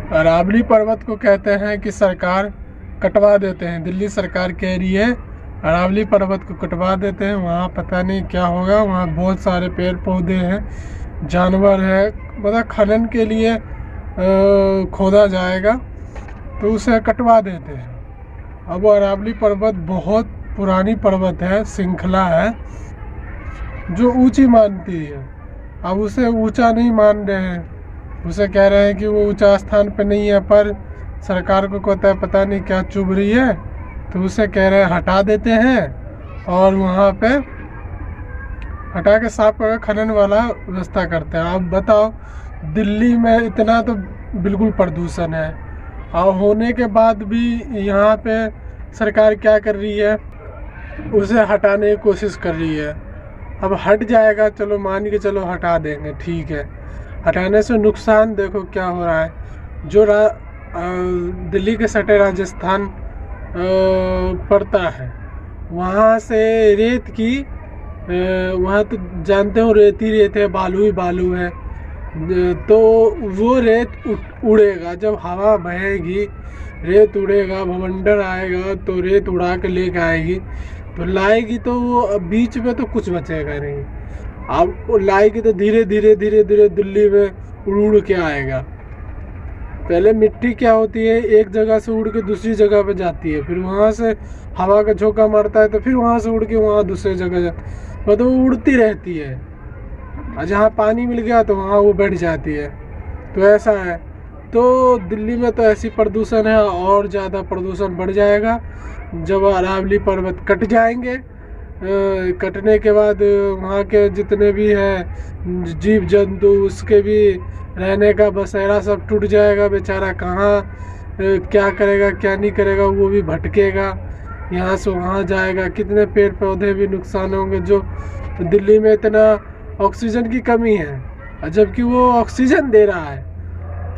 अरावली पर्वत को कहते हैं कि सरकार कटवा देते हैं। दिल्ली सरकार कह रही है अरावली पर्वत को कटवा देते हैं, वहाँ पता नहीं क्या होगा। वहाँ बहुत सारे पेड़ पौधे हैं, जानवर है, मतलब खनन के लिए खोदा जाएगा, तो उसे कटवा देते हैं। अब वो अरावली पर्वत बहुत पुरानी पर्वत है, श्रृंखला है जो ऊंची मानती है। अब उसे ऊंचा नहीं मान रहे हैं, उसे कह रहे हैं कि वो ऊंचा स्थान पे नहीं है, पर सरकार को कहता है पता नहीं क्या चुभ रही है, तो उसे कह रहे हैं हटा देते हैं और वहाँ पे हटा के साफ करके खनन वाला व्यवस्था करते हैं। अब बताओ, दिल्ली में इतना तो बिल्कुल प्रदूषण है, और होने के बाद भी यहाँ पे सरकार क्या कर रही है, उसे हटाने की कोशिश कर रही है। अब हट जाएगा, चलो मान के चलो हटा देंगे, ठीक है। हटाने से नुकसान देखो क्या हो रहा है। जो दिल्ली के सटे राजस्थान पड़ता है, वहाँ से रेत की वहाँ तो जानते हो रेत ही रेत है, बालू ही बालू है, तो वो रेत उड़ेगा। जब हवा बहेगी रेत उड़ेगा, भवंडर आएगा तो रेत उड़ा के लेके आएगी, तो लाएगी तो वो बीच में तो कुछ बचेगा नहीं। अब वो लाएगी तो धीरे धीरे धीरे धीरे दिल्ली में उड़ के आएगा। पहले मिट्टी क्या होती है, एक जगह से उड़ के दूसरी जगह पे जाती है, फिर वहाँ से हवा का झोंका मारता है तो फिर वहाँ से उड़ के वहाँ दूसरी जगह मतलब वो उड़ती रहती है, और जहाँ पानी मिल गया तो वहाँ वो बैठ जाती है। तो ऐसा है। तो दिल्ली में तो ऐसी प्रदूषण है, और ज़्यादा प्रदूषण बढ़ जाएगा जब अरावली पर्वत कट जाएंगे। कटने के बाद वहाँ के जितने भी हैं जीव जंतु, उसके भी रहने का बसेरा सब टूट जाएगा। बेचारा कहाँ क्या करेगा क्या नहीं करेगा, वो भी भटकेगा, यहाँ से वहाँ जाएगा। कितने पेड़ पौधे भी नुकसान होंगे। जो दिल्ली में इतना ऑक्सीजन की कमी है, जबकि वो ऑक्सीजन दे रहा है,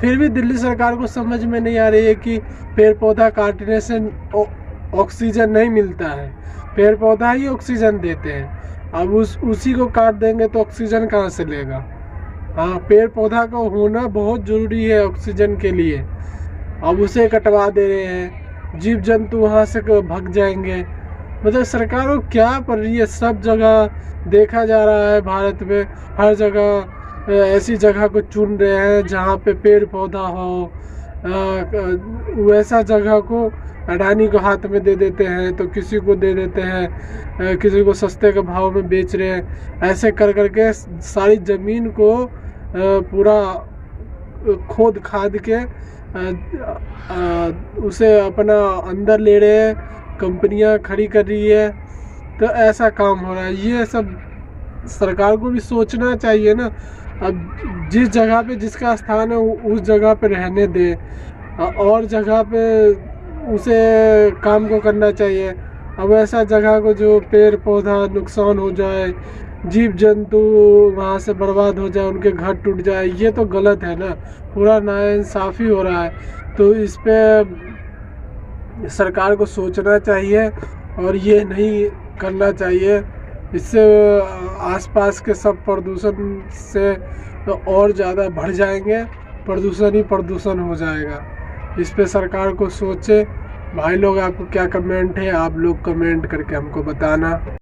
फिर भी दिल्ली सरकार को समझ में नहीं आ रही है कि पेड़ पौधा काटने से ऑक्सीजन नहीं मिलता है, पेड़ पौधा ही ऑक्सीजन देते हैं। अब उसी को काट देंगे तो ऑक्सीजन कहाँ से लेगा। हाँ, पेड़ पौधा का होना बहुत ज़रूरी है ऑक्सीजन के लिए। अब उसे कटवा दे रहे हैं, जीव जंतु वहाँ से भाग जाएंगे। मतलब सरकार को क्या पड़ रही है। सब जगह देखा जा रहा है, भारत में हर जगह ऐसी जगह को चुन रहे हैं जहाँ पे पेड़ पौधा हो, वैसा जगह को अडानी को हाथ में दे देते हैं, तो किसी को दे देते हैं, किसी को सस्ते के भाव में बेच रहे हैं। ऐसे कर करके सारी ज़मीन को पूरा खोद खाद के उसे अपना अंदर ले रहे हैं, कंपनियां खड़ी कर रही है। तो ऐसा काम हो रहा है। ये सब सरकार को भी सोचना चाहिए ना। अब जिस जगह पे जिसका स्थान है उस जगह पे रहने दे, और जगह पे उसे काम को करना चाहिए। अब ऐसा जगह को जो पेड़ पौधा नुकसान हो जाए, जीव जंतु वहाँ से बर्बाद हो जाए, उनके घर टूट जाए, ये तो गलत है ना, पूरा नाइंसाफ़ी हो रहा है। तो इस पे सरकार को सोचना चाहिए और ये नहीं करना चाहिए। इससे आसपास के सब प्रदूषण से तो और ज़्यादा बढ़ जाएंगे, प्रदूषण ही प्रदूषण हो जाएगा। इस पे सरकार को सोचे। भाई लोग, आपको क्या कमेंट है, आप लोग कमेंट करके हमको बताना।